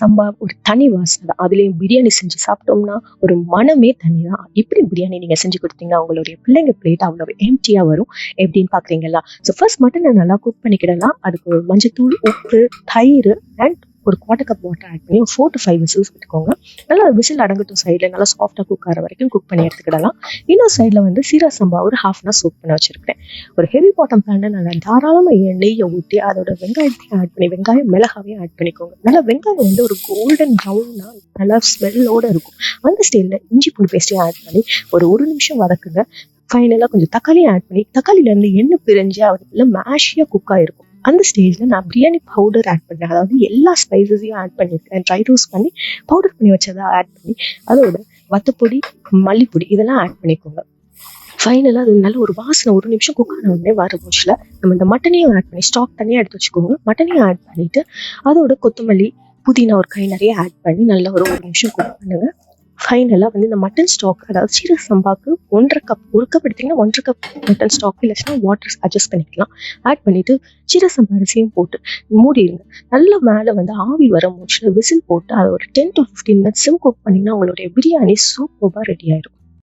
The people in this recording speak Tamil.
சம்பா ஒரு தனி வாசனை தான். அதுலேயும் பிரியாணி செஞ்சு சாப்பிட்டோம்னா ஒரு மனமே தனி தான். இப்படி பிரியாணி நீங்கள் செஞ்சு கொடுத்தீங்கன்னா உங்களுடைய பிள்ளைங்க பிளேட் அவ்வளோ எம்டியாக வரும். எப்படின்னு பார்க்குறீங்களா? ஸோ ஃபர்ஸ்ட் மட்டனை நல்லா குக் பண்ணிக்கிடலாம். அதுக்கு ஒரு மஞ்சத்தூள், உப்பு, தயிர் அண்ட் ஒரு 1/4 கப் வாட்டர் ஆட் பண்ணி ஒரு 4 to 5 விசில்ஸ் விட்டுக்கோங்க. நல்லா விசில் அடங்கட்டும். சைடில் நல்லா சாஃப்டாக குக் ஆகிற வரைக்கும் குக் பண்ணி எடுத்துக்கிடலாம். இன்னொரு சைடில் வந்து சீரக சம்பா ஒரு 1/2 hour சோக் பண்ண வச்சுருக்கேன். ஒரு ஹெவி பாட்டம் பேனில் நல்லா தாராளமாக நெய்யை ஊற்றி அதோட வெங்காயத்தையும் ஆட் பண்ணி வெங்காயம் மிளகாவையும் ஆட் பண்ணிக்கோங்க. நல்லா வெங்காயம் வந்து ஒரு கோல்டன் ப்ரௌனாக நல்லா ஸ்மெல்லோடு இருக்கும். அந்த ஸ்டைலில் இஞ்சி பூண்டு பேஸ்ட்டையும் ஆட் பண்ணி ஒரு நிமிஷம் வதக்குங்க. ஃபைனலாக கொஞ்சம் தக்காளியும் ஆட் பண்ணி தக்காளியிலேருந்து எண்ணெய் பிரிஞ்சு அதுக்குள்ள மேஷியாக குக் ஆகிருக்கும். அந்த ஸ்டேஜில் நான் பிரியாணி பவுடர் ஆட் பண்ணேன். அதாவது எல்லா ஸ்பைசஸையும் ஆட் பண்ணியிருக்கேன். ட்ரை ரோஸ்ட் பண்ணி பவுடர் பண்ணி வச்சதை ஆட் பண்ணி அதோட வத்தப்பொடி, மல்லிப்பொடி இதெல்லாம் ஆட் பண்ணிக்கோங்க. ஃபைனலாக அது நல்ல ஒரு வாசனை ஒரு நிமிஷம் குக் ஆன உடனே வர மூச்சில் நம்ம இந்த மட்டனையும் ஆட் பண்ணி ஸ்டாக் தனியாக எடுத்து வச்சுக்கோங்க. மட்டனையும் ஆட் பண்ணிவிட்டு அதோட கொத்தமல்லி, புதினா ஒரு கை நிறைய ஆட் பண்ணி நல்லா ஒரு நிமிஷம் குக் பண்ணுங்கள். ஃபைனலாக வந்து இந்த மட்டன் ஸ்டாக், அதாவது சீரக சம்பாவுக்கு 1/2 கப், ஒரு கப் எடுத்திங்கன்னா 1/2 கப் மட்டன் ஸ்டாக், இல்லைன்னா வாட்டர் அட்ஜஸ்ட் பண்ணிக்கலாம். ஆட் பண்ணிவிட்டு சீரக சம்பா அரிசியும் போட்டு மூடிடுங்க. நல்லா மேலே வந்து ஆவி வர மூச்சில் விசில் போட்டு அதை ஒரு 10 to 15 minutes சிம் குக் பண்ணிங்கன்னா உங்களுடைய பிரியாணி சூப்பராக ரெடி ஆயிடும்.